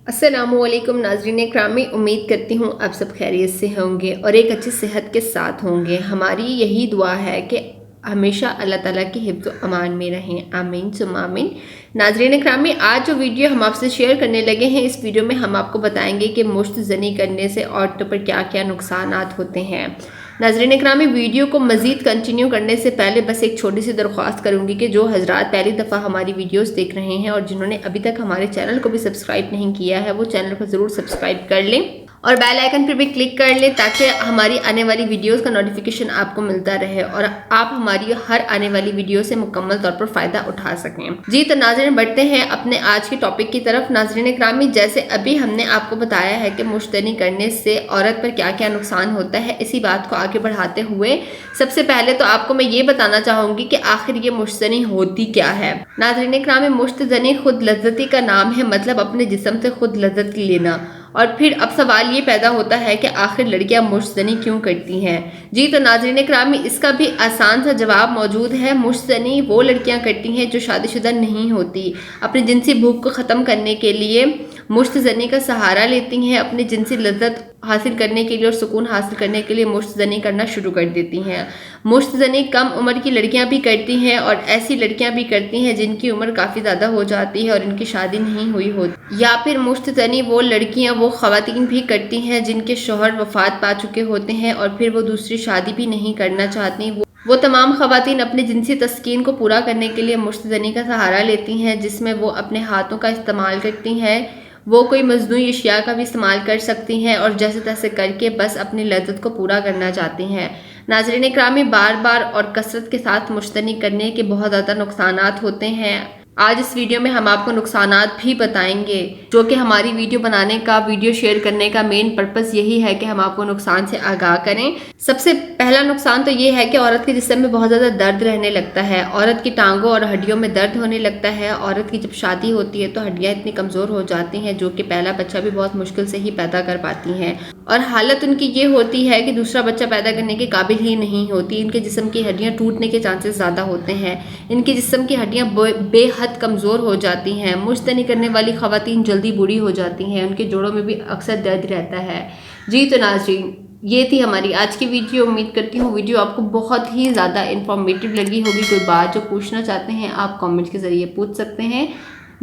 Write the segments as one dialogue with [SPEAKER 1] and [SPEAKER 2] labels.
[SPEAKER 1] अस्सलामुअलैकुम नाज़रीन इकरामी, उम्मीद करती हूँ आप सब खैरियत से होंगे और एक अच्छी सेहत के साथ होंगे। हमारी यही दुआ है कि हमेशा अल्लाह ताला की हिफ्ज़ व अमान में रहें, आमीन सुम्मा आमीन। नाज़रीन इकरामी, आज जो वीडियो हम आपसे शेयर करने लगे हैं, इस वीडियो में हम आपको बताएंगे कि मुश्त ज़नी करने से औरतों पर क्या क्या नुकसानात होते हैं। नाज़रीन इकरामी, वीडियो को मज़ीद कंटिन्यू करने से पहले बस एक छोटी सी दरख्वास्त करूँगी कि जो हज़रात पहली दफ़ा हमारी वीडियोस देख रहे हैं और जिन्होंने अभी तक हमारे चैनल को भी सब्सक्राइब नहीं किया है, वो चैनल को ज़रूर सब्सक्राइब कर लें और बेल आइकन पर भी क्लिक कर लें ताकि हमारी आने वाली वीडियोस का नोटिफिकेशन आपको मिलता रहे और आप हमारी हर आने वाली वीडियो से मुकम्मल तौर पर फ़ायदा उठा सकें। जी तो नाज़रीन, बढ़ते हैं अपने आज के टॉपिक की तरफ। नाज़रीन इकरामी, जैसे अभी हमने आपको बताया है कि मुश्तनी करने से औरत पर क्या क्या नुकसान होता है, इसी बात को आगे बढ़ाते हुए सबसे पहले तो आपको मैं ये बताना चाहूँगी कि आखिर ये मुश्तनी होती क्या है। नाज़रीन इकरामी, मुश्तनी खुद लज्जती का नाम है, मतलब अपने जिस्म से खुद लज्जत लेना। और फिर अब सवाल ये पैदा होता है कि आखिर लड़कियां मुश्तनी क्यों करती हैं। जी तो नाज़रीन इकरामी, इसका भी आसान सा जवाब मौजूद है। मुश्तनी वो लड़कियां करती हैं जो शादीशुदा नहीं होती, अपनी जिनसी भूख को ख़त्म करने के लिए मुश्तनी का सहारा लेती हैं, अपनी जिनसी लज्जत हासिल करने के लिए और सुकून हासिल करने के लिए मुश्तनी करना शुरू कर देती हैं। मुश्तनी कम उम्र की लड़कियां भी करती हैं और ऐसी लड़कियां भी करती हैं जिनकी उम्र काफ़ी ज़्यादा हो जाती है और इनकी शादी नहीं हुई होती। या फिर मुश्तनी वो लड़कियां, वो ख़वातीन भी करती हैं जिनके शौहर वफ़ात पा चुके होते हैं और फिर वो दूसरी शादी भी नहीं करना चाहती। वो तमाम ख़वातीन अपने जिनसी तस्कीन को पूरा करने के लिए मुश्तनी का सहारा लेती हैं, जिसमें वो अपने हाथों का इस्तेमाल करती हैं। वो कोई मज़नूई अशिया का भी इस्तेमाल कर सकती हैं और जैसे तैसे करके बस अपनी लज्जत को पूरा करना चाहती हैं। नाज़रीन इकरामी, बार बार और कसरत के साथ मुश्तनी करने के बहुत ज़्यादा नुकसानात होते हैं। आज इस वीडियो में हम आपको नुकसानात भी बताएंगे, जो कि हमारी वीडियो बनाने का, वीडियो शेयर करने का मेन पर्पस यही है कि हम आपको नुकसान से आगाह करें। सबसे पहला नुकसान तो ये है कि औरत के जिस्म में बहुत ज़्यादा दर्द रहने लगता है, औरत की टांगों और हड्डियों में दर्द होने लगता है। औरत की जब शादी होती है तो हड्डियाँ इतनी कमज़ोर हो जाती हैं जो कि पहला बच्चा भी बहुत मुश्किल से ही पैदा कर पाती हैं और हालत उनकी ये होती है कि दूसरा बच्चा पैदा करने के काबिल ही नहीं होती। इनके जिस्म की हड्डियाँ टूटने के चांसेस ज़्यादा होते हैं, इनके जिस्म की हड्डियाँ बेहद कमज़ोर हो जाती हैं। मुश्तनी करने वाली ख़वातीन जल्दी बूढ़ी हो जाती हैं, उनके जोड़ों में भी अक्सर दर्द रहता है। जी तो नाज़रीन, ये थी हमारी आज की वीडियो। उम्मीद करती हूँ वीडियो आपको बहुत ही ज़्यादा इन्फॉर्मेटिव लगी होगी। कोई बात जो पूछना चाहते हैं आप कमेंट्स के ज़रिए पूछ सकते हैं।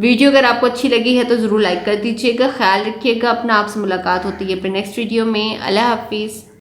[SPEAKER 1] वीडियो अगर आपको अच्छी लगी है तो ज़रूर लाइक कर दीजिएगा। ख्याल रखिएगा अपना, आपसे मुलाकात होती है अपने नेक्स्ट वीडियो में। अल्लाह हाफिज़।